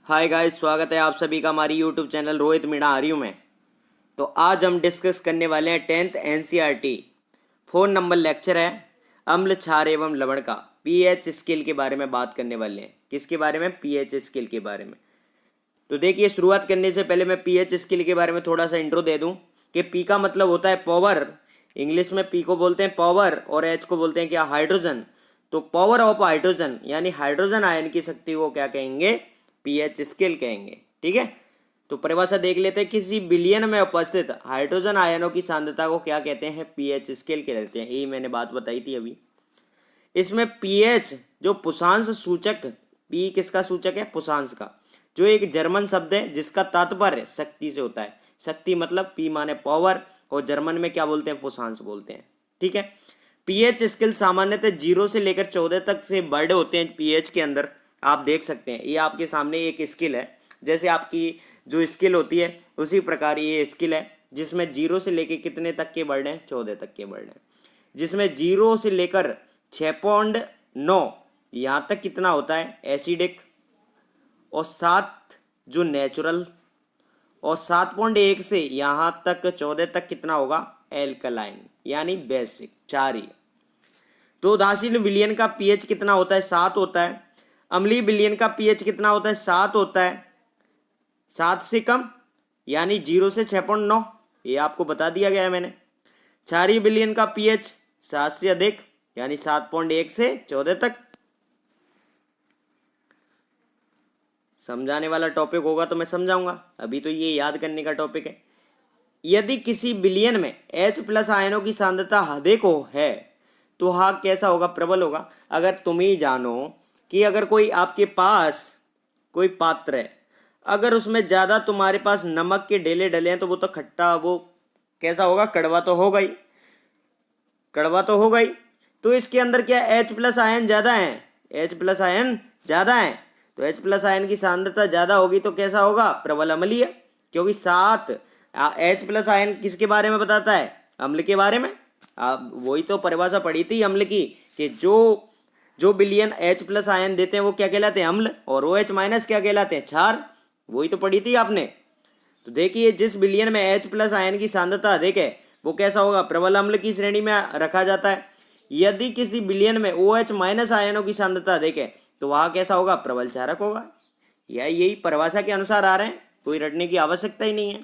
Hi guys, स्वागत है आप सभी का हमारी यूट्यूब चैनल रोहित मीणा आर्यू में। तो आज हम डिस्कस करने वाले हैं 10th एनसीईआरटी 4 नंबर लेक्चर है अम्ल क्षार एवं लवण का पीएच स्केल के बारे में बात करने वाले हैं। किसके बारे में? पीएच स्केल के बारे में। तो देखिए, शुरुआत करने से पहले मैं पीएच स्केल के बारे में थोड़ा सा इंट्रो दे दूं कि पी का मतलब होता है पावर। इंग्लिश में पी को बोलते हैं पावर और एच को बोलते हैं क्या? हाइड्रोजन। तो पावर ऑफ हाइड्रोजन यानी हाइड्रोजन आयन की शक्ति को क्या कहेंगे? पीएच स्केल कहेंगे। ठीक है, तो परिभाषा देख लेते हैं। किसी बिलियन में उपस्थित हाइड्रोजन आयनों की सांद्रता को क्या कहते हैं? पीएच स्केल कहते हैं। यही मैंने बात बताई थी अभी। इसमें पीएच जो पुषांश सूचक, पी किसका सूचक है? पुषांश का, जो एक जर्मन शब्द है जिसका तात्पर्य शक्ति से होता है। शक्ति मतलब पी माने पावर और जर्मन में क्या बोलते हैं? पुषांश बोलते हैं। ठीक है, पीएच स्केल सामान्यतः 0 से लेकर 14 तक से वर्ड होते हैं पीएच के अंदर। आप देख सकते हैं, ये आपके सामने एक स्केल है। जैसे आपकी जो स्केल होती है उसी प्रकार ये स्केल है, जिसमें 0 से लेकर कितने तक के वर्ड हैं? 14 तक के वर्ड हैं। जिसमें 0 से लेकर 6.9 यहाँ तक कितना होता है? एसिडिक, और 7 जो नेचुरल, और 7.1 से यहाँ तक 14 तक कितना होगा? एल्कलाइन यानी बेसिक, 4 ही। तो उदासीन विलयन का पीएच कितना होता है? 7 होता है। अम्लीय विलयन का पीएच कितना होता है? 7 होता है। 7 से कम यानी 0 से 6.9, ये आपको बता दिया गया है मैंने। क्षारीय विलयन का पीएच 7 से अधिक यानी 7.1 से 14 तक। समझाने वाला टॉपिक होगा तो मैं समझाऊंगा, अभी तो ये याद करने का टॉपिक है। यदि किसी विलयन में H+ आयनों की सांद्रता अधिक हो है तो हाँ कैसा होगा? प्रबल होगा। अगर तुम ही जानो कि अगर कोई आपके पास कोई पात्र है, अगर उसमें ज़्यादा तुम्हारे पास नमक के ढेले डले हैं तो वो तो खट्टा, वो कैसा होगा? कड़वा तो होगा ही, कड़वा तो होगा ही। तो इसके अंदर क्या H+ आयन ज़्यादा है? H+ आयन ज़्यादा है, तो H+ आयन की सांद्रता ज़्यादा होगी तो कैसा होगा? प्रबल अम्लीय। क्योंकि 7 H+ आयन किसके बारे में बताता है? अम्ल के बारे में। आप वही तो परिभाषा पढ़ी थी अम्ल की, कि जो विलयन H+ आयन देते हैं वो क्या कहलाते हैं? अम्ल, और OH- क्या कहलाते हैं? क्षार। वही तो पढ़ी थी आपने। तो देखिए, जिस विलयन में H+ आयन की सांद्रता अधिक है वो कैसा होगा? प्रबल अम्ल की श्रेणी में रखा जाता है। यदि किसी विलयन में OH- आयनों की सांद्रता अधिक है तो वह कैसा होगा? प्रबल क्षारक होगा। यही परिभाषा के अनुसार आ रहे हैं, कोई रटने की आवश्यकता ही नहीं है।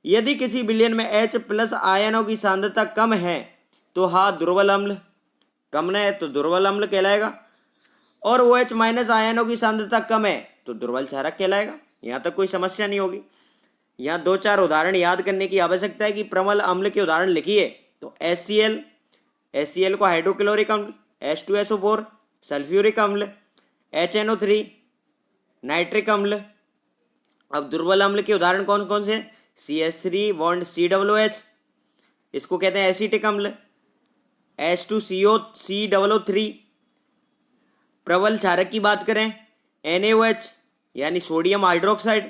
यदि किसी विलयन में H+ आयनों की सांद्रता कम है तो हाँ दुर्बल अम्ल, कम है तो दुर्बल अम्ल कहलाएगा। और OH- आयनों की सांद्रता कम है तो दुर्बल क्षारक कहलाएगा। यहाँ तक कोई समस्या नहीं होगी। यहाँ 2-4 उदाहरण याद करने की आवश्यकता है कि प्रबल अम्ल के उदाहरण लिखिए। तो HCl को हाइड्रोक्लोरिक अम्ल, H2SO4 सल्फ्यूरिक अम्ल, HNO3 नाइट्रिक अम्ल। अब दुर्बल अम्ल के उदाहरण कौन कौन से? CH3 बॉन्ड COOH, इसको कहते हैं एसिटिक अम्ल, H2COCOO3। प्रबल क्षारक की बात करें NaOH यानी sodium hydroxide,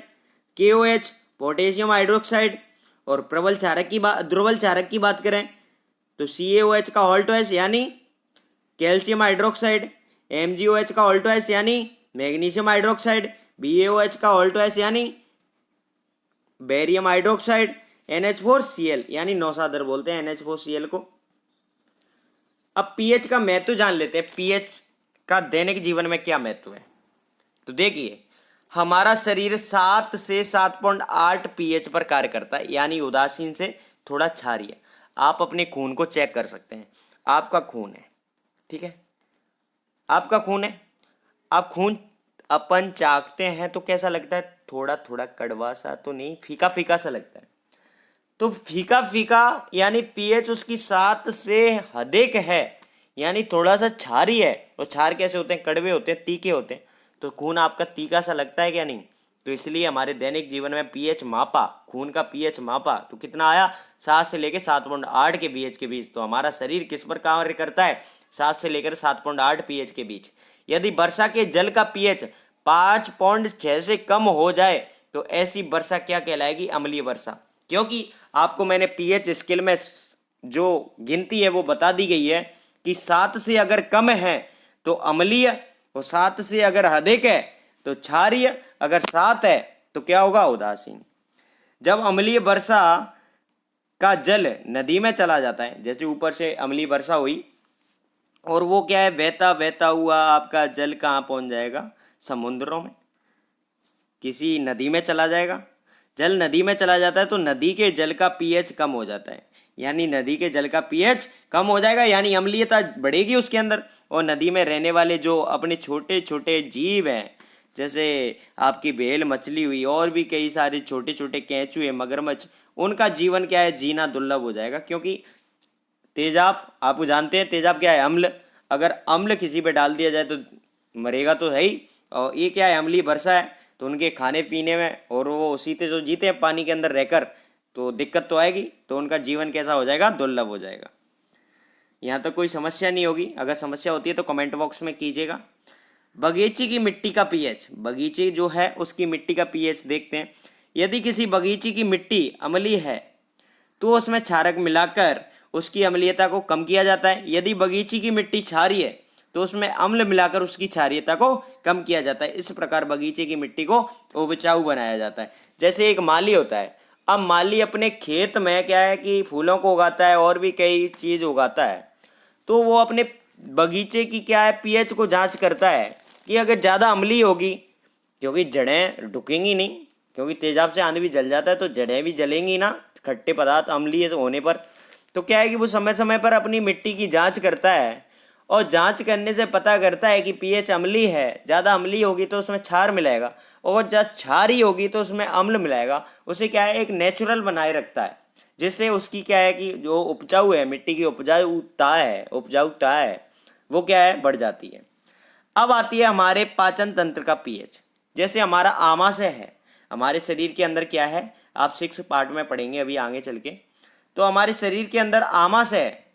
KOH potassium hydroxide. और प्रबल क्षारक की बात, दुर्बल क्षारक की बात करें तो CaOH का ऑल्टोएच यानी कैल्शियम हाइड्रोक्साइड, MgOH का ऑल्टोएच यानी मैग्नीशियम हाइड्रोक्साइड, BaOH का ऑल्टोएच यानी बेरियम हाइड्रोक्साइड, NH4Cl यानी नौसादर बोलते हैं NH4Cl को। अब पीएच का महत्व जान लेते हैं। पीएच का दैनिक जीवन में क्या महत्व है? तो देखिए, हमारा शरीर 7 से 7.8 पीएच पर कार्य करता है, यानी उदासीन से थोड़ा क्षारीय। आप अपने खून को चेक कर सकते हैं। आपका खून है, ठीक है, आपका खून है। आप खून अपन चाखते हैं तो कैसा लगता है? थोड़ा थोड़ा कड़वा सा तो नहीं, फीका फीका सा लगता है। तो फीका फीका यानी पीएच उसकी 7 से अधिक है, यानी थोड़ा सा क्षारी है। और क्षार कैसे होते हैं? कड़वे होते हैं, तीखे होते हैं। तो खून आपका तीखा सा लगता है क्या? नहीं। तो इसलिए हमारे दैनिक जीवन में पीएच मापा, खून का पीएच मापा तो कितना आया? 7 से लेकर 7.8 के पीएच के बीच। तो हमारा शरीर किस पर कार्य करता है? 7 से लेकर 7.8 पीएच के बीच। यदि वर्षा के जल का पीएच 5.6 से कम हो जाए तो ऐसी वर्षा क्या कहलाएगी? अम्लीय वर्षा। क्योंकि आपको मैंने पीएच स्केल में जो गिनती है वो बता दी गई है कि 7 से अगर कम है तो अम्लीय, और 7 से अगर अधिक है तो क्षारीय, अगर 7 है तो क्या होगा, उदासीन। जब अम्लीय वर्षा का जल नदी में चला जाता है, जैसे ऊपर से अम्लीय वर्षा हुई और वो क्या है, बहता बहता हुआ आपका जल कहाँ पहुंच जाएगा, समुद्रों में, किसी नदी में चला जाएगा। जल नदी में चला जाता है तो नदी के जल का पीएच कम हो जाता है, यानी नदी के जल का पीएच कम हो जाएगा, यानी अम्लीयता बढ़ेगी उसके अंदर। और नदी में रहने वाले जो अपने छोटे छोटे जीव हैं, जैसे आपकी बेल मछली हुई और भी कई सारे छोटे छोटे केंचुए, मगरमच्छ, उनका जीवन क्या है, जीना दुर्लभ हो जाएगा। क्योंकि तेजाब, आप जानते हैं तेजाब क्या है, अम्ल। अगर अम्ल किसी पे डाल दिया जाए तो मरेगा तो है ही। और ये क्या है, अम्लीय वर्षा है, तो उनके खाने पीने में, और वो उसी से जो जीते हैं पानी के अंदर रहकर, तो दिक्कत तो आएगी, तो उनका जीवन कैसा हो जाएगा, दुर्लभ हो जाएगा। यहाँ तक कोई समस्या नहीं होगी, अगर समस्या होती है तो कमेंट बॉक्स में कीजिएगा। बगीचे की मिट्टी का पीएच, बगीचे जो है उसकी मिट्टी का पीएच देखते हैं। यदि किसी बगीचे की मिट्टी अम्लीय है तो उसमें क्षारक मिलाकर उसकी अम्लीयता को कम किया जाता है। यदि बगीचे की मिट्टी क्षारीय है तो उसमें अम्ल मिलाकर उसकी क्षारीयता को कम किया जाता है। इस प्रकार बगीचे की मिट्टी को उपजाऊ बनाया जाता है। जैसे एक माली होता है, अब माली अपने खेत में क्या है कि फूलों को उगाता है और भी कई चीज़ उगाता है, तो वो अपने बगीचे की क्या है, पीएच को जांच करता है कि अगर ज़्यादा अम्लीय होगी, क्योंकि जड़ें ढुकेंगी नहीं, क्योंकि तेजाब से आंधी भी जल जाता है तो जड़ें भी जलेंगी ना, खट्टे पदार्थ अम्लीय होने पर। तो क्या है कि वो समय समय पर अपनी मिट्टी की जांच करता है, और जांच करने से पता करता है कि पीएच अम्लीय है, ज़्यादा अम्लीय होगी तो उसमें क्षार मिलाएगा, और जब क्षारीय होगी तो उसमें अम्ल मिलाएगा। उसे क्या है, एक नेचुरल बनाए रखता है, जिससे उसकी क्या है कि जो उपजाऊ है, मिट्टी की उपजाऊता है वो क्या है, बढ़ जाती है। अब आती है हमारे पाचन तंत्र का पीएच। जैसे हमारा आमाशय है, हमारे शरीर के अंदर क्या है, आप 6 पार्ट में पढ़ेंगे अभी आगे चल के। तो हमारे शरीर के अंदर आमाशय है,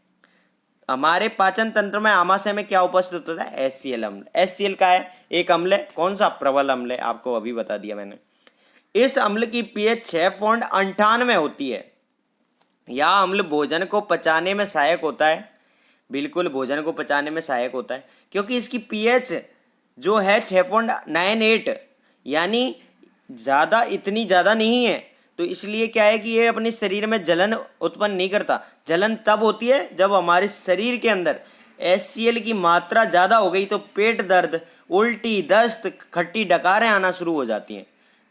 हमारे पाचन तंत्र में आमाशय में क्या उपस्थित होता है, HCl अम्ल। HCl का है एक अम्ल है, कौन सा, प्रबल अम्ल है, आपको अभी बता दिया मैंने। इस अम्ल की पीएच 6.98 होती है। यह अम्ल भोजन को पचाने में सहायक होता है, बिल्कुल भोजन को पचाने में सहायक होता है, क्योंकि इसकी पीएच जो है 6.98, यानी ज़्यादा, इतनी ज़्यादा नहीं है। तो इसलिए क्या है कि ये अपने शरीर में जलन उत्पन्न नहीं करता। जलन तब होती है जब हमारे शरीर के अंदर HCl की मात्रा ज़्यादा हो गई, तो पेट दर्द, उल्टी, दस्त, खट्टी डकारें आना शुरू हो जाती हैं।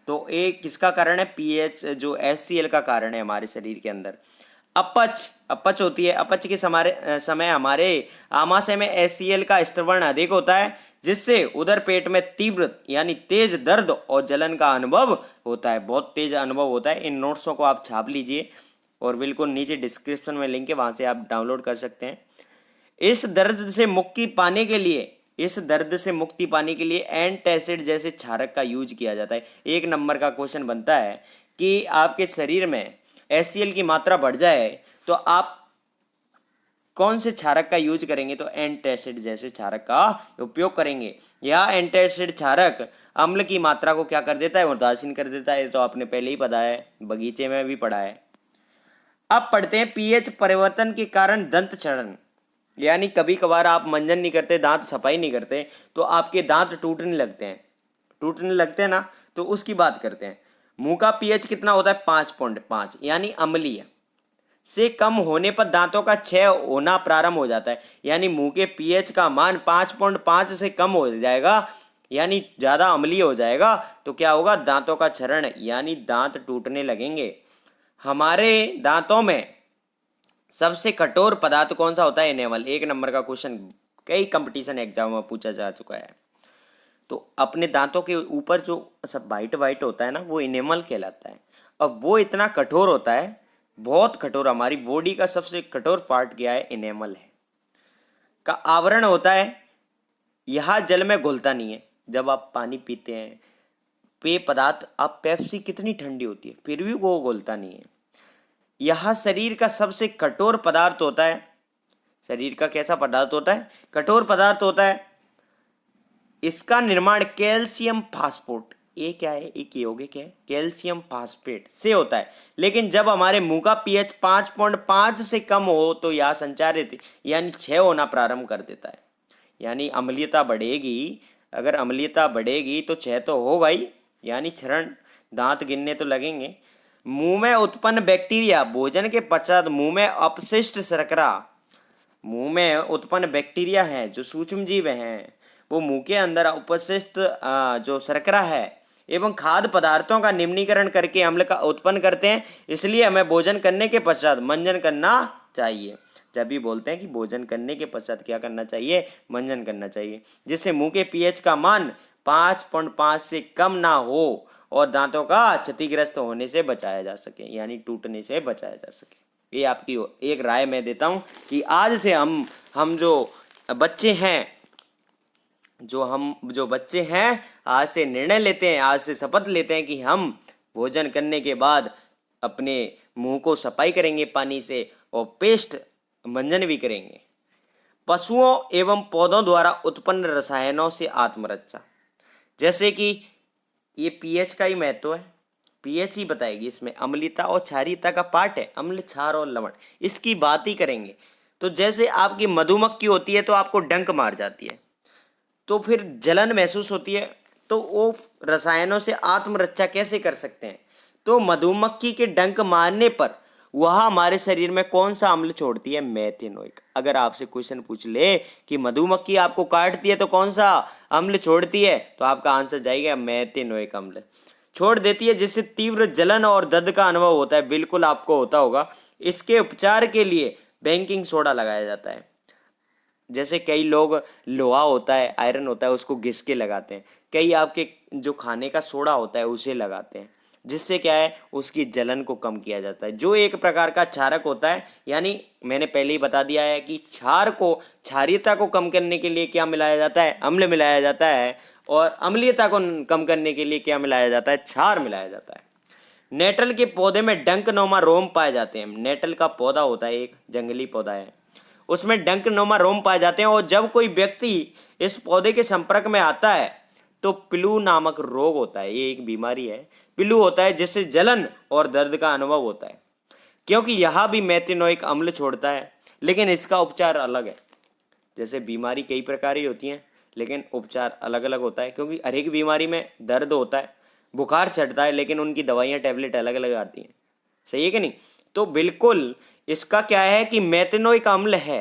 तो एक किसका कारण है, पीएच जो HCl का कारण है हमारे शरीर के अंदर। अपच होती है, अपच के समय हमारे आमाशय में HCl का स्त्रवण अधिक होता है, जिससे उधर पेट में तीव्र यानी तेज दर्द और जलन का अनुभव होता है, बहुत तेज अनुभव होता है। इन नोट्सों को आप छाप लीजिए और बिल्कुल नीचे डिस्क्रिप्शन में लिंक है, वहाँ से आप डाउनलोड कर सकते हैं। इस दर्द से मुक्ति पाने के लिए एंटासिड जैसे क्षारक का यूज किया जाता है। 1 नंबर का क्वेश्चन बनता है कि आपके शरीर में HCl की मात्रा बढ़ जाए तो आप कौन से क्षारक का यूज करेंगे, तो एंटासिड जैसे क्षारक का उपयोग करेंगे। यह एंटासिड क्षारक अम्ल की मात्रा को क्या कर देता है, उदासीन कर देता है। तो आपने पहले ही पढ़ा है, बगीचे में भी पढ़ा है। अब पढ़ते हैं पीएच परिवर्तन के कारण दंत क्षरण, यानी कभी कभार आप मंजन नहीं करते, दांत सफाई नहीं करते, तो आपके दांत टूटने लगते हैं ना, तो उसकी बात करते हैं। मुंह का पीएच कितना होता है, 5.5, यानी अम्लीय से कम होने पर दांतों का क्षय होना प्रारंभ हो जाता है। यानी मुंह के पीएच का मान 5.5 से कम हो जाएगा, यानी ज़्यादा अम्लीय हो जाएगा, तो क्या होगा, दांतों का क्षरण, यानी दांत टूटने लगेंगे। हमारे दांतों में सबसे कठोर पदार्थ कौन सा होता है, एनेमल। 1 नंबर का क्वेश्चन कई कंपटीशन एग्जाम में पूछा जा चुका है। तो अपने दांतों के ऊपर जो सब वाइट होता है ना, वो इनेमल कहलाता है। अब वो इतना कठोर होता है, बहुत कठोर। हमारी बॉडी का सबसे कठोर पार्ट क्या है, इनेमल है, का आवरण होता है। यह जल में घुलता नहीं है। जब आप पानी पीते हैं, पेय पदार्थ, आप पेप्सी कितनी ठंडी होती है फिर भी वो घुलता नहीं है। यह शरीर का सबसे कठोर पदार्थ होता है। शरीर का कैसा पदार्थ होता है, कठोर पदार्थ होता है। इसका निर्माण कैल्शियम फास्फेट, ये क्या है, एक यौगिक है, कैल्शियम फास्फेट से होता है। लेकिन जब हमारे मुंह का पीएच 5.5 से कम हो तो यह संचारित यानी क्षय होना प्रारंभ कर देता है, यानी अम्लीयता बढ़ेगी। अगर अम्लीयता बढ़ेगी तो क्षय तो होगा ही, यानी क्षरण, दांत गिनने तो लगेंगे। मुंह में उत्पन्न बैक्टीरिया, भोजन के पश्चात मुंह में अपशिष्ट शर्करा, मुंह में उत्पन्न बैक्टीरिया हैं जो सूक्ष्म जीव हैं, वो मुंह के अंदर उपस्थित जो शर्करा है एवं खाद्य पदार्थों का निम्नीकरण करके अम्ल का उत्पन्न करते हैं। इसलिए हमें भोजन करने के पश्चात मंजन करना चाहिए। जब भी बोलते हैं कि भोजन करने के पश्चात क्या करना चाहिए, मंजन करना चाहिए, जिससे मुंह के पीएच का मान 5.5 से कम ना हो और दांतों का क्षतिग्रस्त होने से बचाया जा सके, यानी टूटने से बचाया जा सके। ये आपकी एक राय मैं देता हूं कि आज से हम जो बच्चे हैं, जो बच्चे हैं, आज से निर्णय लेते हैं, आज से शपथ लेते हैं कि हम भोजन करने के बाद अपने मुंह को सफाई करेंगे पानी से और पेस्ट मंजन भी करेंगे। पशुओं एवं पौधों द्वारा उत्पन्न रसायनों से आत्मरक्षा, जैसे कि ये पीएच का ही महत्व है, पीएच ही बताएगी, इसमें अम्लता और क्षारीयता का पार्ट है, अम्ल, क्षार और लवण, इसकी बात ही करेंगे। तो जैसे आपकी मधुमक्खी होती है तो आपको डंक मार जाती है तो फिर जलन महसूस होती है, तो वो रसायनों से आत्मरक्षा कैसे कर सकते हैं? तो मधुमक्खी के डंक मारने पर वह हमारे शरीर में कौन सा अम्ल छोड़ती है? मेथेनोइक। अगर आपसे क्वेश्चन पूछ ले कि मधुमक्खी आपको काटती है तो कौन सा अम्ल छोड़ती है, तो आपका आंसर जाएगा मेथेनोइक अम्ल छोड़ देती है, जिससे तीव्र जलन और दर्द का अनुभव होता है। बिल्कुल आपको होता होगा। इसके उपचार के लिए बेकिंग सोडा लगाया जाता है। जैसे कई लोग लोहा होता है, आयरन होता है, उसको घिस के लगाते हैं। कई आपके जो खाने का सोडा होता है उसे लगाते हैं, जिससे क्या है, उसकी जलन को कम किया जाता है, जो एक प्रकार का क्षारक होता है। यानी मैंने पहले ही बता दिया है कि क्षार को, क्षारीयता को कम करने के लिए क्या मिलाया जाता है? अम्ल मिलाया जाता है। और अम्लीयता को कम करने के लिए क्या मिलाया जाता है? क्षार मिलाया जाता है। नेटल के पौधे में डंकनुमा रोम पाए जाते हैं। नेटल का पौधा होता है, एक जंगली पौधा है, उसमें डंकनुमा रोम पाए जाते हैं। और जब कोई व्यक्ति इस पौधे के संपर्क में आता है तो पिलू नामक रोग होता है। ये एक बीमारी है, पिलू होता है, जिससे जलन और दर्द का अनुभव होता है, क्योंकि यह भी मेथेनोइक अम्ल छोड़ता है, लेकिन इसका उपचार अलग है। जैसे बीमारी कई प्रकार की होती हैं, लेकिन उपचार अलग अलग होता है, क्योंकि हर एक बीमारी में दर्द होता है, बुखार चढ़ता है, लेकिन उनकी दवाइयाँ, टैबलेट अलग अलग आती हैं। सही है कि नहीं? तो बिल्कुल इसका क्या है कि मेथेनोइक अम्ल है।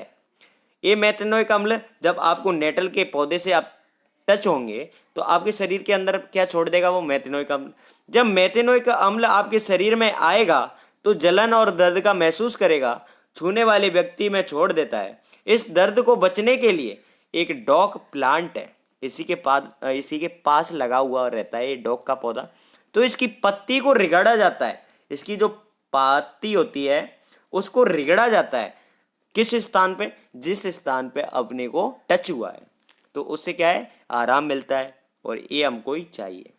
ये मेथेनोइक अम्ल जब आपको नेटल के पौधे से आप टच होंगे तो आपके शरीर के अंदर क्या छोड़ देगा? वो मेथेनोइक अम्ल। जब मेथेनोइक अम्ल आपके शरीर में आएगा तो जलन और दर्द का महसूस करेगा, छूने वाले व्यक्ति में छोड़ देता है। इस दर्द को बचने के लिए एक डॉक प्लांट है, इसी के पास लगा हुआ रहता है ये डॉक का पौधा। तो इसकी पत्ती को रिगड़ा जाता है, इसकी जो पत्ती होती है उसको रिगड़ा जाता है। किस स्थान पे? जिस स्थान पे अपने को टच हुआ है, तो उससे क्या है, आराम मिलता है, और ये हमको ही चाहिए।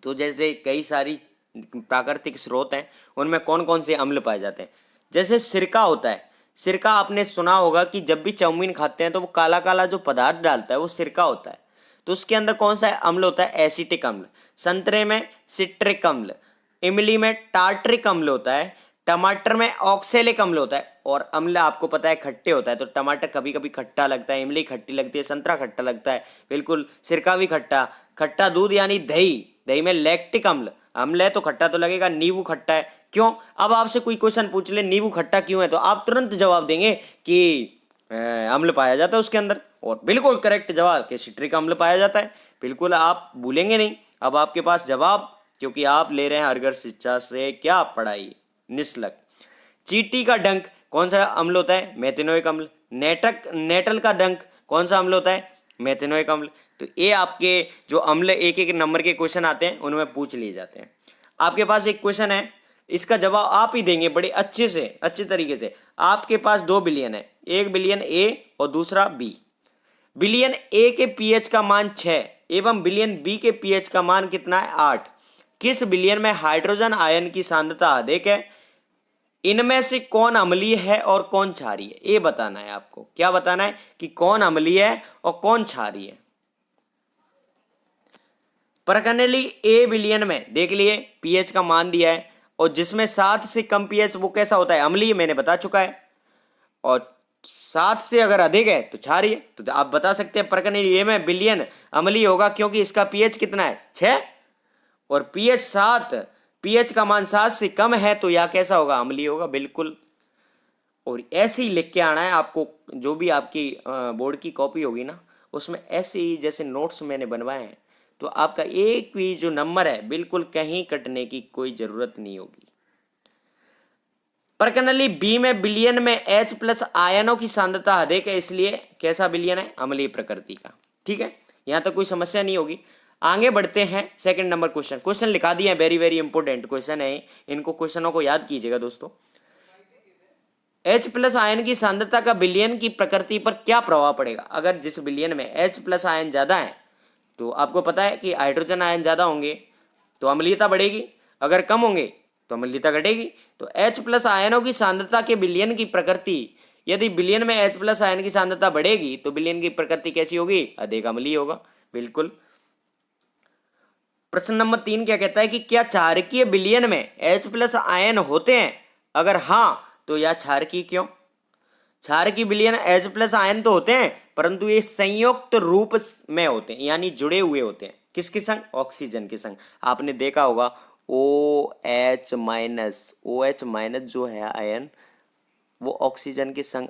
तो जैसे कई सारी प्राकृतिक स्रोत हैं, उनमें कौन कौन से अम्ल पाए जाते हैं? जैसे सिरका होता है। सिरका आपने सुना होगा कि जब भी चाउमीन खाते हैं तो वो काला काला जो पदार्थ डालता है वो सिरका होता है। तो उसके अंदर कौन सा अम्ल होता है? एसिटिक अम्ल। संतरे में सिट्रिक अम्ल, इमली में टार्ट्रिक अम्ल होता है, टमाटर में ऑक्सैलिक अम्ल होता है। और अम्ल आपको पता है खट्टे होता है, तो टमाटर कभी कभी खट्टा लगता है, इमली खट्टी लगती है, संतरा खट्टा लगता है, बिल्कुल सिरका भी खट्टा। खट्टा दूध यानी दही, दही में लैक्टिक अम्ल, अम्ल है तो खट्टा तो लगेगा। नींबू खट्टा है, क्यों? अब आपसे कोई क्वेश्चन पूछ ले नींबू खट्टा क्यों है, तो आप तुरंत जवाब देंगे कि अम्ल पाया जाता है उसके अंदर। और बिल्कुल करेक्ट जवाब कि सिट्रिक अम्ल पाया जाता है। बिल्कुल आप भूलेंगे नहीं, अब आपके पास जवाब, क्योंकि आप ले रहे हैं हरघर शिक्षा से क्या पढ़ाई, निशुल्क। चींटी का डंक कौन सा अम्ल होता है? मेथेनोइक अम्ल। नेटल का डंक कौन सा अम्ल होता है? मेथेनोइक अम्ल। तो ये आपके जो अम्ल एक एक नंबर के क्वेश्चन आते हैं उनमें पूछ लिए जाते हैं। आपके पास एक क्वेश्चन है, इसका जवाब आप ही देंगे बड़े अच्छे तरीके से। आपके पास 2 बिलियन है, एक बिलियन ए और दूसरा बी। बिलियन ए के पीएच का मान 6 एवं बिलियन बी के पीएच का मान कितना है? 8। किस बिलियन में हाइड्रोजन आयन की सांद्रता अधिक है? इनमें से कौन अम्लीय है और कौन क्षारीय है? ये बताना है आपको। क्या बताना है? कि कौन अम्लीय है और कौन क्षारीय है। परखनेली ए बिलियन में देख लिए पीएच का मान दिया है, और जिसमें 7 से कम पीएच वो कैसा होता है? अम्लीय, मैंने बता चुका है। और 7 से अगर अधिक है तो क्षारीय। तो आप बता सकते हैं प्रकरणीय में बिलियन अम्लीय होगा, क्योंकि इसका पीएच कितना है 6 और पीएच 7, पीएच का मान 7 से कम है तो यह कैसा होगा, अम्लीय होगा बिल्कुल। और ऐसे ही लिख के आना है आपको, जो भी आपकी बोर्ड की कॉपी होगी ना उसमें ऐसे ही जैसे नोट्स मैंने बनवाए हैं, तो आपका एक भी जो नंबर है बिल्कुल कहीं कटने की कोई जरूरत नहीं होगी। प्रकरणली बी में विलयन में H प्लस आयनों की सांद्रता अधिक है, इसलिए कैसा विलयन है, अम्लीय प्रकृति का। ठीक है, यहां तक कोई समस्या नहीं होगी। आगे बढ़ते हैं सेकंड नंबर क्वेश्चन। क्वेश्चन लिखा दिए हैं, वेरी वेरी इंपॉर्टेंट क्वेश्चन है, इनको क्वेश्चनों को याद कीजिएगा दोस्तों। H प्लस आयन की सांद्रता का विलयन की प्रकृति पर क्या प्रभाव पड़ेगा। अगर जिस विलयन में H प्लस आयन ज्यादा है तो आपको पता है कि हाइड्रोजन आयन ज्यादा होंगे तो अम्लीयता बढ़ेगी, अगर कम होंगे तो अम्लीयता घटेगी। तो H प्लस आयनों की सांद्रता के विलयन की प्रकृति, यदि विलयन में H प्लस आयन की सांद्रता बढ़ेगी तो विलयन की प्रकृति कैसी होगी, अधिक अम्लीय होगा बिल्कुल। प्रश्न नंबर 3 क्या कहता है कि क्या क्षारकीय विलयन में H प्लस आयन होते हैं, अगर हाँ तो यह क्षारकीय क्यों। क्षारकीय विलयन H प्लस आयन तो होते हैं परंतु ये संयुक्त रूप में होते हैं, यानी जुड़े हुए होते हैं। किसके संग, ऑक्सीजन के संग। आपने देखा होगा OH माइनस जो है आयन वो ऑक्सीजन के संग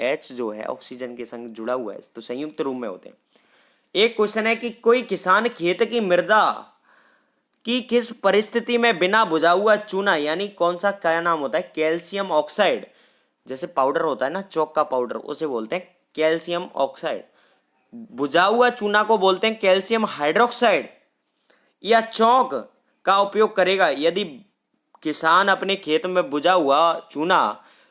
H जो है ऑक्सीजन के संग जुड़ा हुआ है, तो संयुक्त रूप में होते हैं। एक क्वेश्चन है कि कोई किसान खेत की मृदा की किस परिस्थिति में बिना बुझा हुआ चूना, यानी कौन सा क्या नाम होता है, कैल्शियम ऑक्साइड, जैसे पाउडर होता है ना चौक का पाउडर, उसे बोलते हैं कैल्शियम ऑक्साइड। बुझा हुआ चूना को बोलते हैं कैल्शियम हाइड्रोक्साइड, या चौक का उपयोग करेगा। यदि किसान अपने खेत में बुझा हुआ चूना,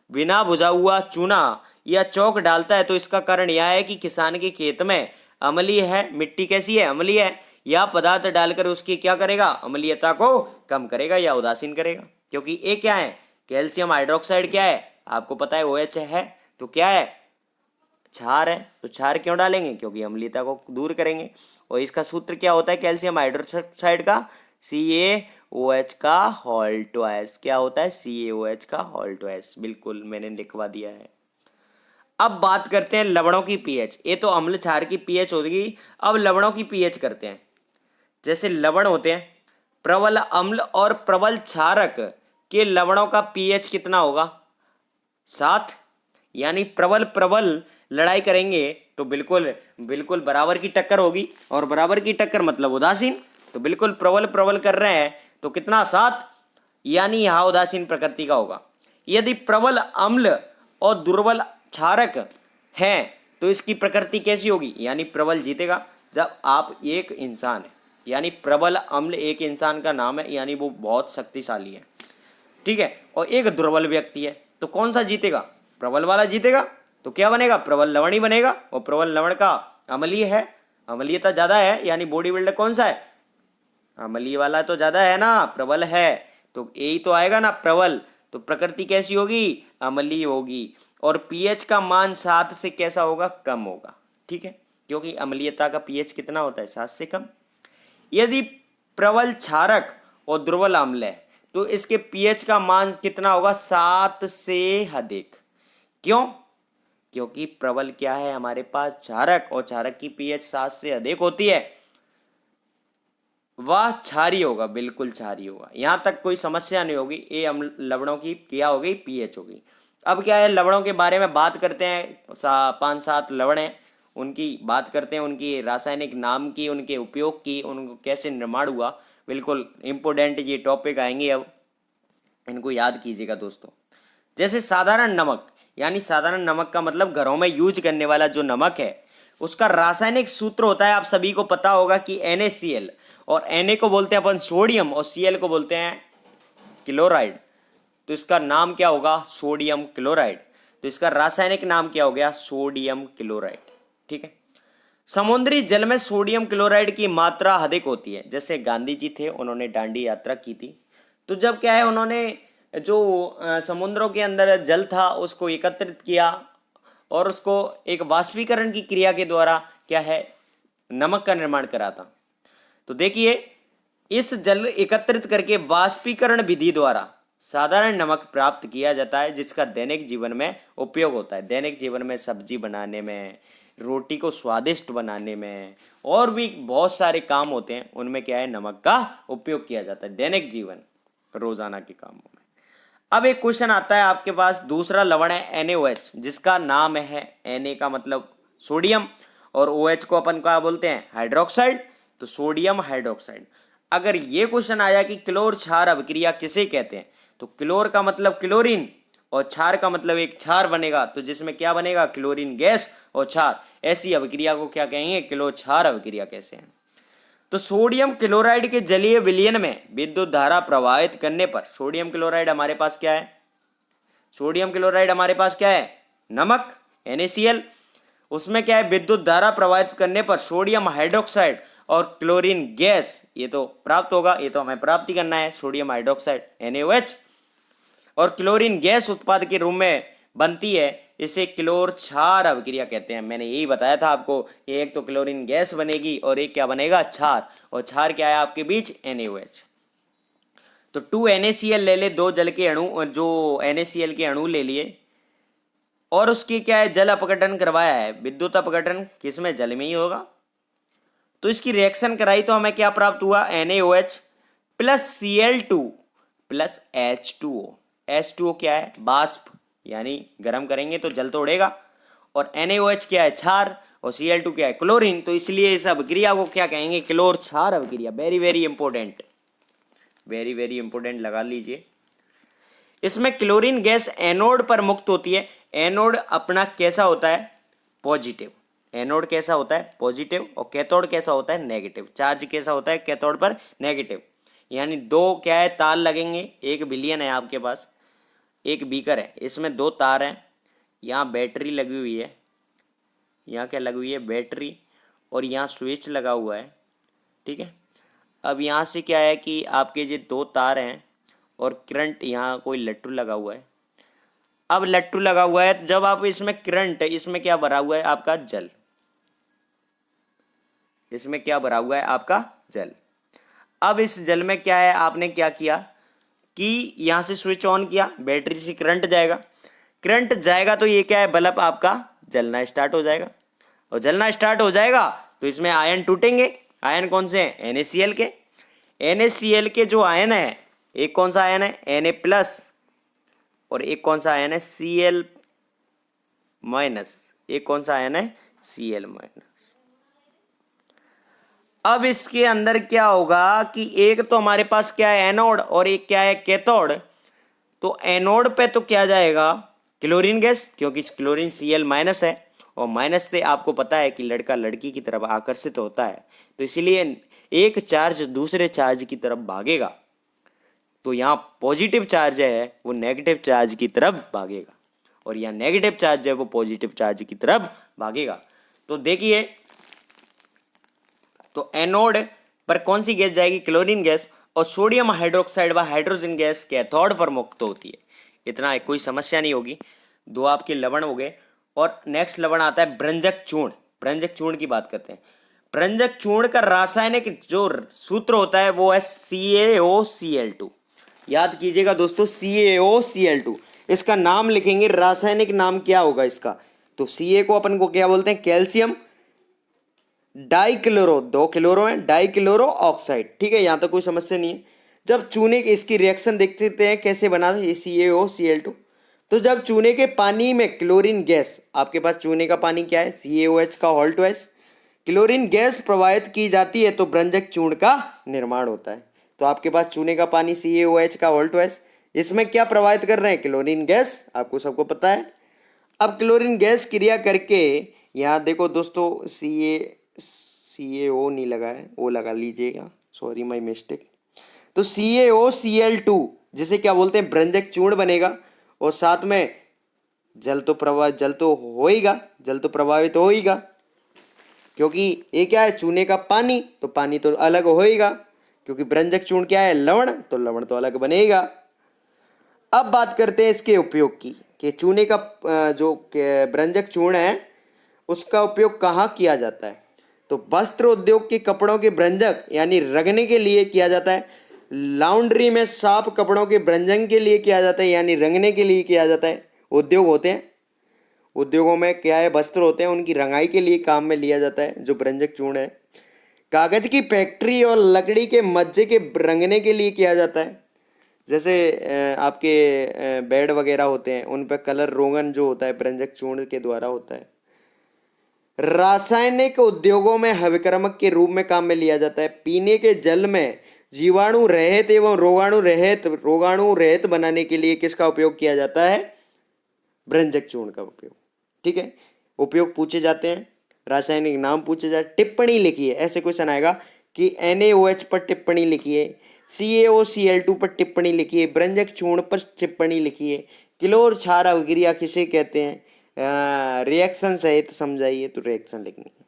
बिना बुझा हुआ चूना या चौक डालता है तो इसका कारण यह है कि किसान के खेत में अम्लीय है, मिट्टी कैसी है, अम्लीय है, या पदार्थ डालकर उसकी क्या करेगा, अम्लीयता को कम करेगा या उदासीन करेगा। क्योंकि ये क्या है, कैल्शियम हाइड्रोक्साइड क्या है, आपको पता है OH है, तो क्या है, क्षार है। तो क्षार क्यों डालेंगे, क्योंकि अम्लीयता को दूर करेंगे। और इसका सूत्र क्या होता है कैल्शियम हाइड्रोक्साइड का, CaOH का होल ट्वाइस। क्या होता है, CaOH का होल ट्वाइस। बिल्कुल मैंने लिखवा दिया है। अब बात करते हैं लवणों की पीएच। ये तो अम्ल क्षार की पीएच होगी, अब लवणों की पीएच करते हैं। जैसे लवण होते हैं, प्रबल अम्ल और प्रबल क्षारक के लवणों का पीएच कितना होगा, 7। यानी प्रबल प्रबल लड़ाई करेंगे तो बिल्कुल बिल्कुल बराबर की टक्कर होगी, और बराबर की टक्कर मतलब उदासीन। तो बिल्कुल प्रबल प्रबल कर रहे हैं तो कितना, 7, यानी यहां उदासीन प्रकृति का होगा। यदि प्रबल अम्ल और दुर्बल क्षारक हैं तो इसकी प्रकृति कैसी होगी, यानी प्रबल जीतेगा। जब आप एक इंसान है, यानी प्रबल अम्ल एक इंसान का नाम है, यानी वो बहुत शक्तिशाली है, ठीक है, और एक दुर्बल व्यक्ति है, तो कौन सा जीतेगा, प्रबल वाला जीतेगा। तो क्या बनेगा, प्रबल लवण ही बनेगा, और प्रबल लवण का अम्लीय है, अम्लीयता ज्यादा है, यानी बॉडी बिल्डर कौन सा है, अम्लीय वाला तो ज्यादा है ना, प्रबल है, तो यही तो आएगा ना प्रबल। तो प्रकृति कैसी होगी, अम्लीय होगी, और पीएच का मान 7 से कैसा होगा, कम होगा। ठीक है, क्योंकि अम्लीयता का पीएच कितना होता है, 7 से कम। यदि प्रबल क्षारक और दुर्बल अम्ल है तो इसके पीएच का मान कितना होगा, 7 से अधिक। क्यों, क्योंकि प्रबल क्या है हमारे पास, क्षारक, और क्षारक की पीएच 7 से अधिक होती है, वह क्षारीय होगा, बिल्कुल क्षारीय होगा। यहां तक कोई समस्या नहीं होगी। ये लवणों की क्या होगी, पीएच होगी। अब क्या है, लवणों के बारे में बात करते हैं। 5-7 लवण हैं, उनकी बात करते हैं, उनकी रासायनिक नाम की, उनके उपयोग की, उनको कैसे निर्माण हुआ। बिल्कुल इंपोर्टेंट ये टॉपिक आएंगे, अब इनको याद कीजिएगा दोस्तों। जैसे साधारण नमक, यानी साधारण नमक का मतलब घरों में यूज करने वाला जो नमक है, उसका रासायनिक सूत्र होता है, आप सभी को पता होगा कि NaCl, और Na को बोलते हैं अपन सोडियम, और Cl को बोलते हैं क्लोराइड। तो इसका नाम क्या होगा, सोडियम क्लोराइड। तो इसका रासायनिक नाम क्या हो गया, सोडियम क्लोराइड। ठीक है, समुद्री जल में सोडियम क्लोराइड की मात्रा अधिक होती है। जैसे गांधी जी थे, उन्होंने दांडी यात्रा की थी, तो जब क्या है, उन्होंने जो समुद्रों के अंदर जल था उसको एकत्रित किया और उसको एक वाष्पीकरण की क्रिया के द्वारा क्या है, नमक का निर्माण करा था। तो देखिए, इस जल एकत्रित करके वाष्पीकरण विधि द्वारा साधारण नमक प्राप्त किया जाता है जिसका दैनिक जीवन में उपयोग होता है। दैनिक जीवन में सब्जी बनाने में, रोटी को स्वादिष्ट बनाने में और भी बहुत सारे काम होते हैं, उनमें क्या है, नमक का उपयोग किया जाता है दैनिक जीवन रोजाना के कामों में। अब एक क्वेश्चन आता है आपके पास, दूसरा लवण है NaOH जिसका नाम है, Na का मतलब सोडियम और OH को अपन क्या बोलते हैं, हाइड्रोक्साइड, तो सोडियम हाइड्रोक्साइड। अगर ये क्वेश्चन आया कि क्लोर क्षार अभिक्रिया किसे कहते हैं, तो क्लोर का मतलब क्लोरीन और क्षार का मतलब एक क्षार बनेगा, तो जिसमें क्या बनेगा, क्लोरीन गैस और क्षार। ऐसी अभिक्रिया को क्या कहेंगे, क्लोर क्षार अभिक्रिया कैसे हैं। तो सोडियम क्लोराइड के जलीय विलयन में विद्युत धारा प्रवाहित करने पर, सोडियम क्लोराइड हमारे पास क्या है, सोडियम क्लोराइड हमारे पास क्या है, नमक NaCl, उसमें क्या है, विद्युत धारा प्रवाहित करने पर सोडियम हाइड्रोक्साइड और क्लोरीन गैस ये तो प्राप्त होगा, ये तो हमें प्राप्ति करना है, सोडियम हाइड्रोक्साइड NaOH, और क्लोरीन गैस उत्पाद के रूप में बनती है, इसे क्लोर क्षार अभिक्रिया कहते हैं। मैंने यही बताया था आपको, एक तो क्लोरीन गैस बनेगी और एक क्या बनेगा, क्षार, और क्षार क्या है आपके बीच, NaOH। तो 2 NaCl ले ले, दो जल के अणु, जो NaCl के अणु ले लिए और उसकी क्या है, जल अपघटन करवाया है। विद्युत अपघटन किसमें, जल में ही होगा। तो इसकी रिएक्शन कराई तो हमें क्या प्राप्त हुआ, NaOH plus Cl2 plus H2O। H2O क्या है, बाष्प, यानी गर्म करेंगे तो जल तो उड़ेगा, और NaOH क्या है, क्षार, और Cl2 क्या है, क्लोरीन। तो इसलिए इस अभिक्रिया को क्या कहेंगे, क्लोर क्षार अभिक्रिया। Very very important, very very important लगा लीजिए। इसमें क्लोरीन गैस एनोड पर मुक्त होती है। एनोड अपना कैसा होता है, पॉजिटिव। एनोड कैसा होता है, पॉजिटिव, और कैथोड कैसा होता है, नेगेटिव। चार्ज कैसा होता है कैथोड पर, नेगेटिव। यानी दो क्या है, तार लगेंगे, एक विलयन है आपके पास, एक बीकर है, इसमें दो तार हैं, यहाँ बैटरी लगी हुई है, यहाँ क्या लगी हुई है, बैटरी, और यहाँ स्विच लगा हुआ है, ठीक है। अब यहाँ से क्या है कि आपके ये दो तार हैं और करंट, यहाँ कोई लट्टू लगा हुआ है। अब लट्टू लगा हुआ है, जब आप इसमें करंट, इसमें क्या भरा हुआ है आपका, जल, इसमें क्या भरा हुआ है आपका, जल। अब इस जल में क्या है, आपने क्या किया कि यहाँ से स्विच ऑन किया, बैटरी से करंट जाएगा, करंट जाएगा तो ये क्या है, बल्ब आपका जलना स्टार्ट हो जाएगा, और जलना स्टार्ट हो जाएगा तो इसमें आयन टूटेंगे। आयन कौन से हैं, NaCl के। NaCl के जो आयन है, एक कौन सा आयन है, Na प्लस, और एक कौन सा आयन है, Cl माइनस, एक कौन सा आयन है, Cl माइनस। अब इसके अंदर क्या होगा कि एक तो हमारे पास क्या है, एनोड, और एक क्या है, कैथोड। तो एनोड पे तो क्या जाएगा, क्लोरीन गैस, क्योंकि क्लोरीन Cl माइनस है, और माइनस से आपको पता है कि लड़का लड़की की तरफ आकर्षित होता है, तो इसीलिए एक चार्ज दूसरे चार्ज की तरफ भागेगा। तो यहाँ पॉजिटिव चार्ज है वो नेगेटिव चार्ज की तरफ भागेगा, और यहाँ नेगेटिव चार्ज है वो पॉजिटिव चार्ज की तरफ भागेगा। तो देखिए, तो एनोड पर कौन सी गैस जाएगी, क्लोरीन गैस, और सोडियम हाइड्रोक्साइड व हाइड्रोजन गैस कैथोड पर मुक्त होती है। इतना कोई समस्या नहीं होगी। दो आपके लवण हो गए, और नेक्स्ट लवण आता है ब्रंजक चूर्ण। ब्रंजक चूर्ण की बात करते हैं। ब्रंजक चूर्ण का रासायनिक जो सूत्र होता है वो है CaOCl2। याद कीजिएगा दोस्तों, CaOCl2, इसका नाम लिखेंगे, रासायनिक नाम क्या होगा इसका, तो Ca को अपन को क्या बोलते हैं, कैल्शियम डाइक्लोरो, दो क्लोरो है, डाइक्लोरो ऑक्साइड, ठीक है, यहां तक कोई समस्या नहीं है। जब चूने की इसकी रिएक्शन देखते हैं कैसे बना ये CaOCl2। तो जब चूने के पानी में क्लोरीन गैस, आपके पास चूने का पानी क्या है, CaOH का होल ट्वाइस, क्लोरीन गैस प्रवाहित की जाती है तो ब्रंजक चूर्ण का निर्माण होता है। तो आपके पास चूने का पानी CaOH का होल ट्वाइस, इसमें क्या प्रवाहित कर रहे हैं, क्लोरीन गैस, आपको सबको पता है। अब क्लोरीन गैस क्रिया करके, यहाँ देखो दोस्तों, CaO नहीं लगा है, ओ लगा लीजिएगा, सॉरी माय मिस्टेक। तो CaOCl2 जिसे क्या बोलते हैं, ब्रंजक चूर्ण बनेगा, और साथ में जल तो प्रभावित होएगा, क्योंकि ये क्या है, चूने का पानी, तो पानी तो अलग होएगा, क्योंकि ब्रंजक चूर्ण क्या है, लवण, तो लवण तो अलग बनेगा। अब बात करते हैं इसके उपयोग की, कि चूने का जो ब्रंजक चूर्ण है उसका उपयोग कहाँ किया जाता है। तो वस्त्र उद्योग के कपड़ों के ब्रंजक यानी रगने के लिए किया जाता है। लॉन्ड्री में साफ कपड़ों के भ्रंजन के लिए किया जाता है, यानी रंगने के लिए किया जाता है। उद्योग होते हैं, उद्योगों में क्या है, वस्त्र होते हैं, उनकी रंगाई के लिए काम में लिया जाता है जो भ्रंजक चूर्ण है। कागज की फैक्ट्री और लकड़ी के मज्जे के रंगने के लिए किया जाता है। जैसे आपके बेड वगैरह होते हैं, उन पर कलर रोगन जो होता है भ्रंजक चूर्ण के द्वारा होता है। रासायनिक उद्योगों में हविक्रमक के रूप में काम में लिया जाता है। पीने के जल में जीवाणु रहित एवं रोगाणु रहित बनाने के लिए किसका उपयोग किया जाता है? भ्रंजक चूर्ण का उपयोग। ठीक है, उपयोग पूछे जाते हैं, रासायनिक नाम पूछे जाते, टिप्पणी लिखिए। ऐसे क्वेश्चन आएगा कि NaOH पर टिप्पणी लिखिए, CaOCl2 पर टिप्पणी लिखिए, भ्रंजक चूर्ण पर टिप्पणी लिखिए, क्लोर क्षार अभिक्रिया किसे कहते हैं, रिएक्शन सहित समझाइए, तो रिएक्शन लिखनी है।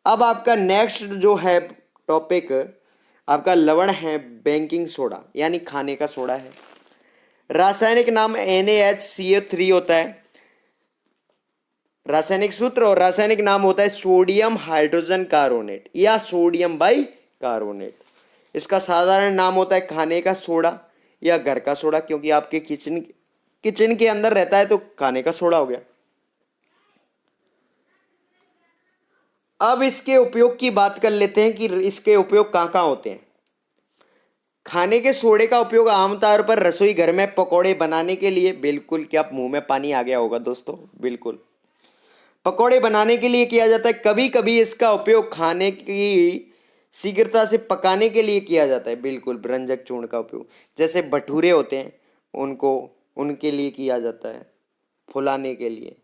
अब आपका नेक्स्ट जो है टॉपिक आपका लवण है बेकिंग सोडा, यानी खाने का सोडा है। रासायनिक नाम NaHCO3 होता है, रासायनिक सूत्र, और रासायनिक नाम होता है सोडियम हाइड्रोजन कार्बोनेट या सोडियम बाई कार्बोनेट। इसका साधारण नाम होता है खाने का सोडा या घर का सोडा, क्योंकि आपके किचन के अंदर रहता है तो खाने का सोडा हो गया। अब इसके उपयोग की बात कर लेते हैं कि इसके उपयोग कहाँ कहाँ होते हैं। खाने के सोडे का उपयोग आमतौर पर रसोई घर में पकौड़े बनाने के लिए, बिल्कुल, क्या मुंह में पानी आ गया होगा दोस्तों, बिल्कुल, पकौड़े बनाने के लिए किया जाता है। कभी कभी इसका उपयोग खाने की शीघ्रता से पकाने के लिए किया जाता है, बिल्कुल, भ्रंजक चूर्ण का उपयोग। जैसे भटूरे होते हैं, उनके लिए किया जाता है, फुलाने के लिए।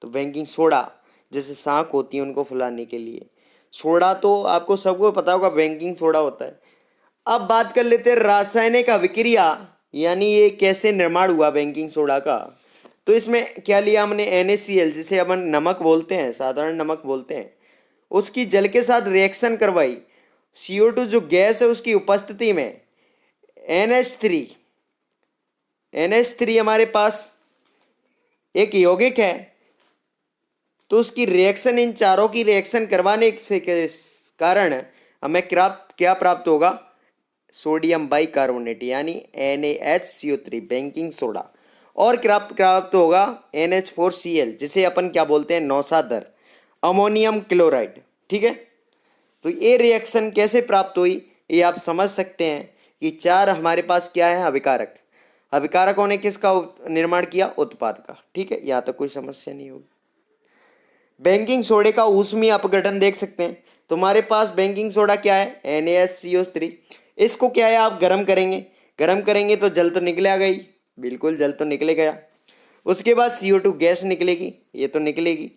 तो बेकिंग सोडा, जैसे साग होती है उनको फुलाने के लिए। सोडा तो आपको सबको पता होगा, बेकिंग सोडा होता है। अब बात कर लेते हैं रासायनिक अभिक्रिया, यानी ये कैसे निर्माण हुआ बेकिंग सोडा का। तो इसमें क्या लिया हमने, NaCl, जिसे अपन नमक बोलते हैं, साधारण नमक बोलते हैं, उसकी जल के साथ रिएक्शन करवाई। CO2 जो गैस है उसकी उपस्थिति में NH3 हमारे पास एक यौगिक है, तो उसकी रिएक्शन, इन चारों की रिएक्शन करवाने से के कारण हमें क्या प्राप्त होगा, सोडियम बाई कार्बोनेट, यानी NaHCO3 बेकिंग सोडा। और प्राप्त होगा NH4Cl, जिसे अपन क्या बोलते हैं, नौसादर अमोनियम क्लोराइड। ठीक है, तो ये रिएक्शन कैसे प्राप्त हुई, ये आप समझ सकते हैं कि चार हमारे पास क्या है, अभिकारक। अभिकारकों ने किसका निर्माण किया, उत्पाद का। ठीक है, यहाँ तक कोई समस्या नहीं होगी। बेकिंग सोडे का ऊष्मीय अपघटन देख सकते हैं। तुम्हारे पास बेकिंग सोडा क्या है, NaCO3। इसको क्या है, आप गर्म करेंगे तो जल तो निकलेगा ही, बिल्कुल, जल तो निकले गया। उसके बाद CO2 गैस निकलेगी, ये तो निकलेगी।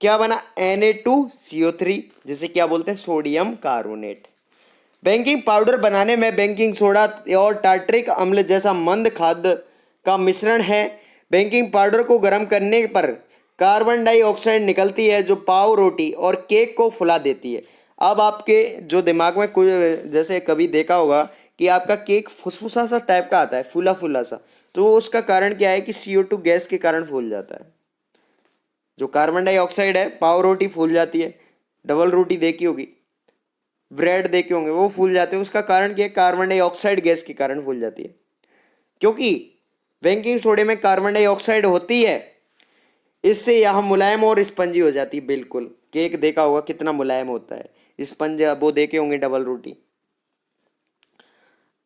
क्या बना, Na2CO3, जिसे क्या बोलते हैं, सोडियम कार्बोनेट। बेकिंग पाउडर बनाने में बेकिंग सोडा और टार्ट्रिक अम्ल जैसा मंद खाद्य का मिश्रण है। बेकिंग पाउडर को गर्म करने पर कार्बन डाइऑक्साइड निकलती है, जो पाव, रोटी और केक को फुला देती है। अब आपके जो दिमाग में कुछ, जैसे कभी देखा होगा कि आपका केक फुसफुसा सा टाइप का आता है, फूला फूला सा, तो उसका कारण क्या है कि CO2 गैस के कारण फूल जाता है। जो कार्बन डाइऑक्साइड है, पाव रोटी फूल जाती है, डबल रोटी देखी होगी, ब्रेड देखे होंगे, वो फूल जाते हैं। उसका कारण क्या है, कार्बन डाइऑक्साइड गैस के कारण फूल जाती है, क्योंकि बेकिंग सोडे में कार्बन डाइऑक्साइड होती है। इससे यह मुलायम और स्पंजी हो जाती है, बिल्कुल, केक देखा होगा कितना मुलायम होता है, स्पंज, वो देखे होंगे डबल रोटी।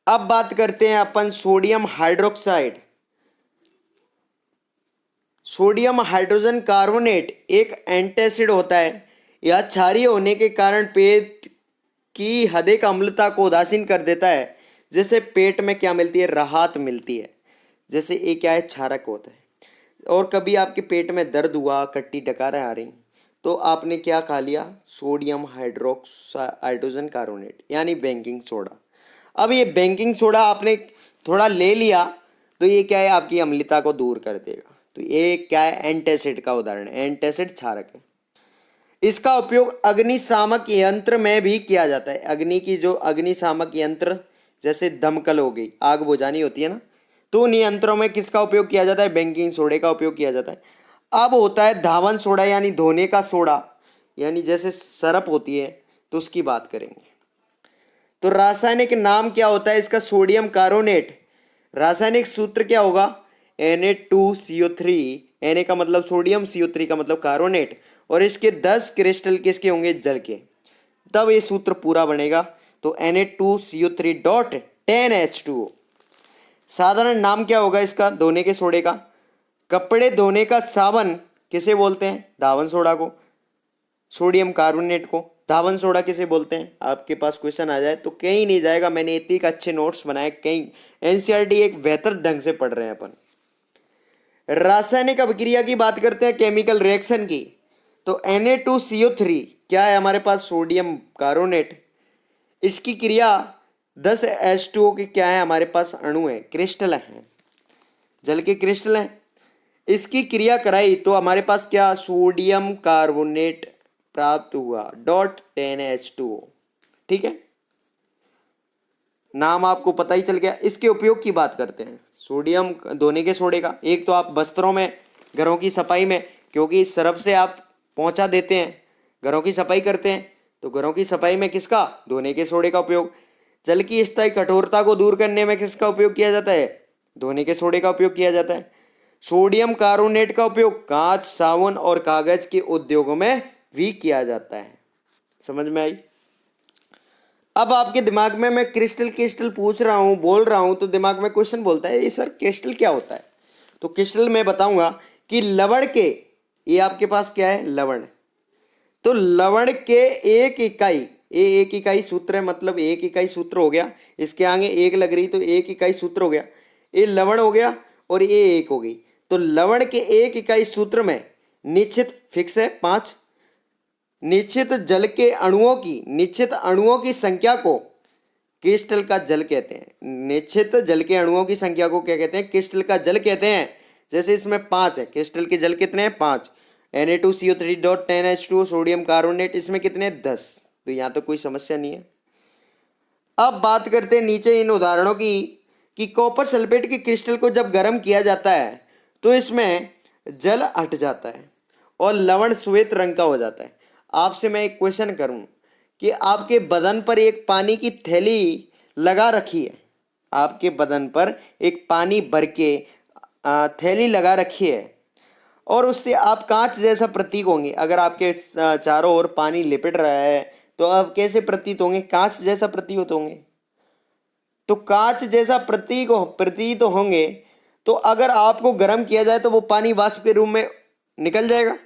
अब बात करते हैं अपन sodium hydroxide. Sodium hydrogen carbonate एक एंटासिड होता है। यह क्षारीय होने के कारण पेट की अधिक अम्लता को उदासीन कर देता है, जिससे पेट में क्या मिलती है, राहत मिलती है। जैसे ये क्या है, क्षारक होता है। और कभी आपके पेट में दर्द हुआ, कट्टी डकारें आ रही, तो आपने क्या खा लिया, सोडियम हाइड्रोजन कार्बोनेट, यानी बेकिंग सोडा। अब ये बेकिंग सोडा आपने थोड़ा ले लिया, तो ये क्या है, आपकी अम्लता को दूर कर देगा। तो ये क्या है, एंटासिड का उदाहरण है, एंटासिड क्षारक है। इसका उपयोग अग्निशामक यंत्र में भी किया जाता है। अग्निशामक यंत्र, जैसे दमकल हो गई, आग बुझानी होती है ना, तो उन यंत्रों में किसका उपयोग किया जाता है, बेकिंग सोडे का उपयोग किया जाता है। अब होता है धावन सोडा, यानी धोने का सोडा, यानी जैसे सरप होती है, तो उसकी बात करेंगे। तो तो रासायनिक नाम क्या होता है इसका? Sodium carbonate. रासायनिक सूत्र क्या होगा? Na2CO3। Na का मतलब सोडियम, CO3 का मतलब कार्बोनेट, और इसके 10 क्रिस्टल किसके होंगे? जल के। तब ये सूत्र पूरा बनेगा। तो Na2CO3 डॉट 10H2O। साधारण नाम क्या होगा इसका धोने के सोडे का? कपड़े धोने का साबन किसे बोलते हैं? धावन सोडा को। सोडियम कार्बोनेट को धावन सोडा किसे बोलते हैं? आपके पास क्वेश्चन आ जाए तो कहीं नहीं जाएगा, मैंने इतने अच्छे नोट्स बनाए, कहीं एनसीईआरटी एक बेहतर ढंग से पढ़ रहे हैं अपन। रासायनिक अभिक्रिया की बात करते हैं, केमिकल रिएक्शन की। तो Na2CO3 क्या है हमारे पास? Sodium carbonate. इसकी क्रिया 10H2O के क्या है हमारे पास? अणु है, क्रिस्टल है, जल के क्रिस्टल हैं। इसकी क्रिया कराई तो हमारे पास क्या? सोडियम कार्बोनेट प्राप्त हुआ डॉट 10H2O। ठीक है, नाम आपको पता ही चल गया। इसके उपयोग की बात करते हैं, सोडियम धोने के सोडे का। एक तो आप वस्त्रों में, घरों की सफाई में, क्योंकि सरफ से आप पोंछा देते हैं, घरों की सफाई करते हैं, तो घरों की सफाई में किसका? धोने के सोडे का उपयोग। जल की स्थायी कठोरता को दूर करने में किसका उपयोग किया जाता है? धोने के सोडे का उपयोग किया जाता है। सोडियम कार्बोनेट का उपयोग कांच, साबुन और कागज के उद्योगों में भी किया जाता है। समझ में आई? अब आपके दिमाग में मैं क्रिस्टल क्रिस्टल पूछ रहा हूं, बोल रहा हूं, तो दिमाग में क्वेश्चन बोलता है ये सर क्रिस्टल क्या होता है? तो क्रिस्टल मैं बताऊंगा कि लवण के, ये आपके पास क्या है? लवण। तो लवण के एक इकाई, ये एक इकाई सूत्र है, मतलब एक इकाई सूत्र हो गया, इसके आगे एक लग रही तो एक इकाई सूत्र हो गया, ये लवण हो गया और ये एक हो गई। तो लवण के एक इकाई सूत्र में निश्चित फिक्स है 5। निश्चित जल के अणुओं की, निश्चित अणुओं की संख्या को क्रिस्टल का जल कहते हैं। निश्चित जल के अणुओं की संख्या को क्या कहते हैं? क्रिस्टल का जल कहते हैं। जैसे इसमें 5 है, क्रिस्टल के जल कितने हैं? 5। Na2CO3 dot 10H2O sodium carbonate, इसमें कितने? 10। तो यहाँ तो कोई समस्या नहीं है। अब बात करते हैं नीचे इन उदाहरणों की, कि कॉपर सल्फेट के क्रिस्टल को जब गर्म किया जाता है तो इसमें जल हट जाता है और लवण श्वेत रंग का हो जाता है। आपसे मैं एक क्वेश्चन करूं कि आपके बदन पर एक पानी की थैली लगा रखी है, आपके बदन पर एक पानी भर के थैली लगा रखी है, और उससे आप कांच जैसा प्रतीक होंगे। अगर आपके चारों ओर पानी लिपट रहा है तो आप कैसे प्रतीत होंगे? कांच जैसा प्रतीत होंगे। तो कांच जैसा प्रतीत होंगे। तो अगर आपको गर्म किया जाए तो वो पानी वाष्प के रूप में निकल जाएगा।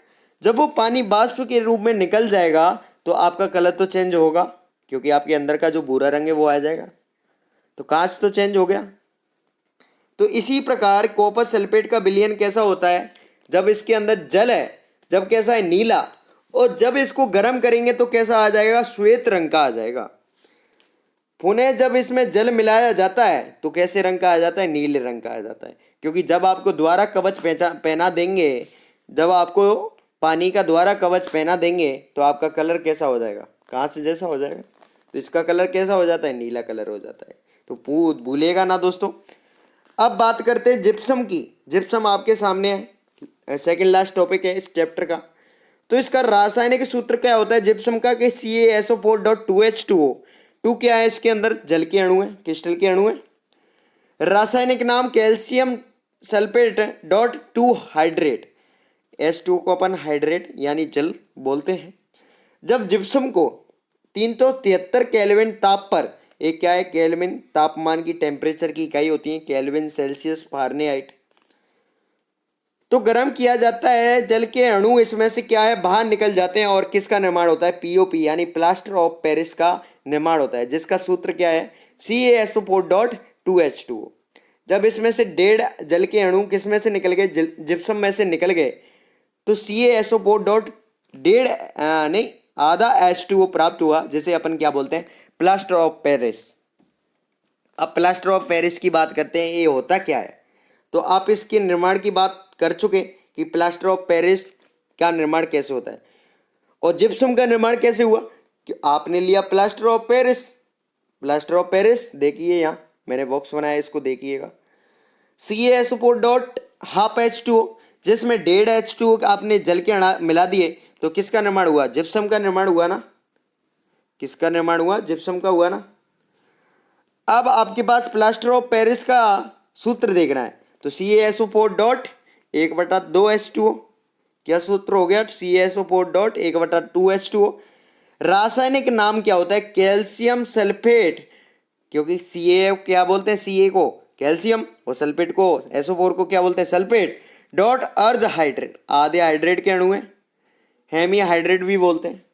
जब वो पानी वाष्प के रूप में निकल जाएगा तो आपका कलर तो चेंज होगा, क्योंकि आपके अंदर का जो भूरा रंग है वो आ जाएगा। तो कांच तो चेंज हो गया। तो इसी प्रकार कॉपर सल्फेट का विलयन कैसा होता है? जब इसके अंदर जल है, जब कैसा है? नीला, और जब इसको गर्म करेंगे तो कैसा आ जाएगा? श्वेत रंग का आ जाएगा। पुनः जब इसमें जल मिलाया जाता है तो कैसे रंग का आ जाता है? नीले रंग का आ जाता है। क्योंकि जब आपको द्वारा कवच पहना देंगे, जब आपको पानी का द्वारा कवच पहना देंगे तो आपका कलर कैसा हो जाएगा? कांच जैसा हो जाएगा। तो इसका कलर कैसा हो जाता है? नीला कलर हो जाता है। तो भूलिएगा ना दोस्तों। अब बात करते हैं जिप्सम की। जिप्सम आपके सामने है, सेकंड लास्ट टॉपिक है इस चैप्टर का। तो इसका रासायनिक सूत्र क्या होता है जिप्सम का? कि CaSO4.2H2O। 2 क्या है इसके अंदर? जल के अणु है, क्रिस्टल के अणु है। रासायनिक नाम calcium sulphate dot 2 hydrate. H2O को अपन हाइड्रेट यानी जल बोलते हैं। जब जिप्सम को 373 केल्विन ताप पर, एक क्या है? केल्विन तापमान की, टेम्परेचर की इकाई होती है केल्विन, सेल्सियस, फारेनहाइट। तो गर्म किया जाता है, जल के अणु इसमें से क्या है? बाहर निकल जाते हैं, और किसका निर्माण होता है? POP यानी प्लास्टर ऑफ पेरिस का निर्माण होता है, जिसका सूत्र क्या है? CaSO4.2H2O। जब इसमें से 1.5 जल के अणु किस में से निकल गए? जिप्सम में से निकल गए, तो CaSO4.1.5 नहीं, आधा H2O प्राप्त हुआ, जिसे अपन क्या बोलते हैं? Plaster of Paris. अब प्लास्टर ऑफ पेरिस की बात करते हैं, ये होता क्या है? तो आप इसके निर्माण की बात कर चुके कि प्लास्टर ऑफ पेरिस का निर्माण कैसे होता है, और जिप्सम का निर्माण कैसे हुआ? कि आपने लिया plaster of Paris. Plaster of Paris देखिए, यहाँ मैंने बॉक्स बनाया, इसको देखिएगा। CaSO4.12H2O, जिसमें 1.5 H2O आपने जल के अणु मिला दिए, तो किसका निर्माण हुआ? जिप्सम का निर्माण हुआ ना। किसका निर्माण हुआ? जिप्सम का हुआ ना। अब आपके पास प्लास्टर ऑफ पेरिस का सूत्र देखना है, तो CaSO4 डॉट 1/2H2O, क्या सूत्र हो गया? CaSO4 dot 1/2H2O। रासायनिक नाम क्या होता है? कैल्शियम सल्फेट, क्योंकि Ca क्या बोलते हैं? Ca को कैल्शियम और सल्फेट को SO4 को क्या बोलते हैं? सल्फेट। डॉट अर्ध हाइड्रेट, आधे हाइड्रेट के अणु हैं, हेमी हाइड्रेट भी बोलते हैं।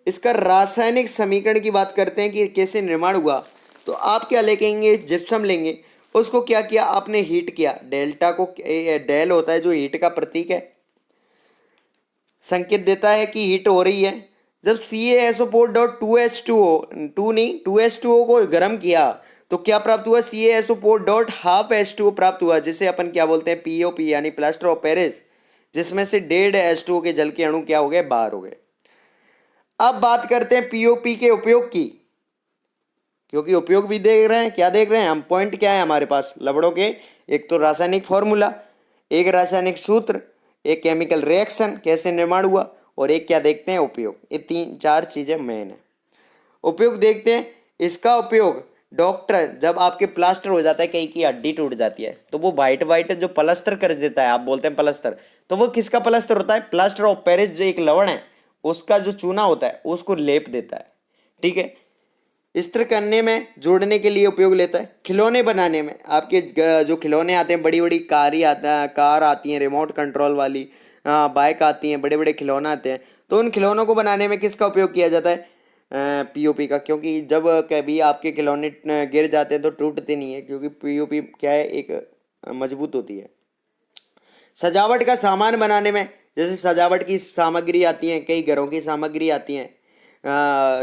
इसका रासायनिक समीकरण की बात करते हैं कि कैसे निर्माण हुआ, तो आप क्या लेंगे? जिप्सम लेंगे, उसको क्या किया आपने? हीट किया। डेल्टा को, डेल होता है जो हीट का प्रतीक है, संकेत देता है कि हीट हो रही है। जब CaSO4 डॉट 2H2O, 2 नहीं 2H2O को गर्म किया तो क्या प्राप्त हुआ? CaSO4 डॉट हाफ H2O प्राप्त हुआ, जिसे अपन क्या बोलते हैं? POP यानी प्लास्टर ऑफ पेरिस, जिसमें से 1.5 H2O के जल के अणु क्या हो गए? बाहर हो गए। अब बात करते हैं POP के उपयोग की, क्योंकि उपयोग भी देख रहे हैं। क्या देख रहे हैं हम? पॉइंट क्या है हमारे पास लवड़ों के? एक तो रासायनिक फॉर्मूला, एक रासायनिक सूत्र, एक केमिकल रिएक्शन कैसे निर्माण हुआ, और एक क्या देखते हैं? उपयोग। ये 3-4 चीजें मेन है। उपयोग देखते हैं। इसका उपयोग डॉक्टर, जब आपके प्लास्टर हो जाता है, कहीं की हड्डी टूट जाती है, तो वो वाइट वाइट जो प्लास्टर कर देता है, आप बोलते हैं प्लास्टर, तो वो किसका प्लास्टर होता है? प्लास्टर ऑफ पेरिस, जो एक लवण है उसका जो चूना होता है उसको लेप देता है। ठीक है। स्थिर करने में, जोड़ने के लिए उपयोग लेता है। खिलौने बनाने में, आपके जो खिलौने आते हैं, बड़ी बड़ी कार आती हैं रिमोट कंट्रोल वाली, बाइक आती हैं, बड़े बड़े खिलौने आते हैं, तो उन खिलौनों को बनाने में किसका उपयोग किया जाता है? POP का, क्योंकि जब कभी आपके खिलौने गिर जाते हैं तो टूटते नहीं है, क्योंकि POP क्या है? एक मजबूत होती है। सजावट का सामान बनाने में, जैसे सजावट की सामग्री आती हैं, कई घरों की सामग्री आती हैं,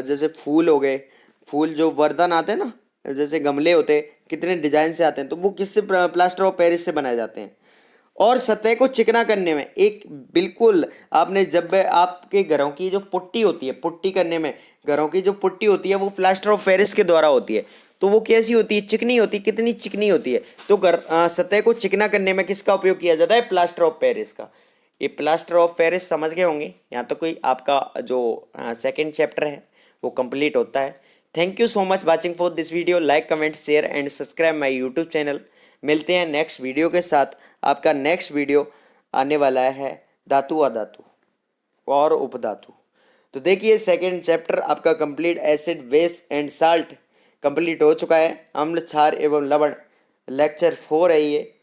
जैसे फूल हो गए, फूल जो वर्धन आते हैं ना, जैसे गमले होते हैं, कितने डिजाइन से आते हैं, तो वो किससे? प्लास्टर ऑफ पेरिस से बनाए जाते हैं। और सतह को चिकना करने में, एक बिल्कुल आपने जब आपके घरों की जो पुट्टी होती है, पुट्टी करने में घरों की जो पुट्टी होती है वो प्लास्टर ऑफ पेरिस के द्वारा होती है, तो वो कैसी होती है? चिकनी होती है। कितनी चिकनी होती है? तो सतह को चिकना करने में किसका उपयोग किया जाता है? प्लास्टर ऑफ पेरिस का। ये प्लास्टर ऑफ पेरिस समझ गए होंगे। यहाँ तो कोई आपका जो सेकेंड चैप्टर है वो कंप्लीट होता है। Thank you so much watching for this video. Like, comment, share and subscribe my YouTube channel. मिलते हैं नेक्स्ट वीडियो के साथ। आपका नेक्स्ट वीडियो आने वाला है धातु अधातु और उपधातु। तो देखिए सेकेंड चैप्टर आपका complete, acid, base and salt complete हो चुका है। अम्ल, क्षार एवं लवण लेक्चर 4 है ये।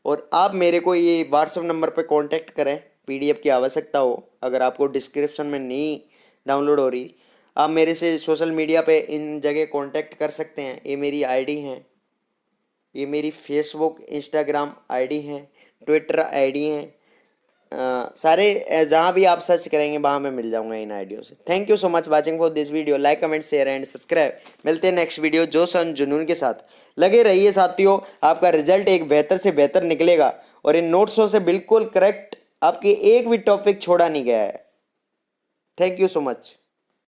और आप मेरे को ये व्हाट्सएप नंबर पर कांटेक्ट करें, PDF की आवश्यकता हो, अगर आपको डिस्क्रिप्शन में नहीं डाउनलोड हो रही, आप मेरे से सोशल मीडिया पे इन जगह कांटेक्ट कर सकते हैं। ये मेरी ID है, ये मेरी फेसबुक इंस्टाग्राम ID है, ट्विटर ID है, सारे जहाँ भी आप सर्च करेंगे वहाँ मैं मिल जाऊँगा इन आइडियो से। Thank you so much watching for this video. Like, comment, share and subscribe. मिलते हैं नेक्स्ट वीडियो जोश एंड जुनून के साथ। लगे रहिए साथियों, आपका रिजल्ट एक बेहतर से बेहतर निकलेगा, और इन नोट्सों से बिल्कुल करेक्ट आपके एक भी टॉपिक छोड़ा नहीं गया है। Thank you so much.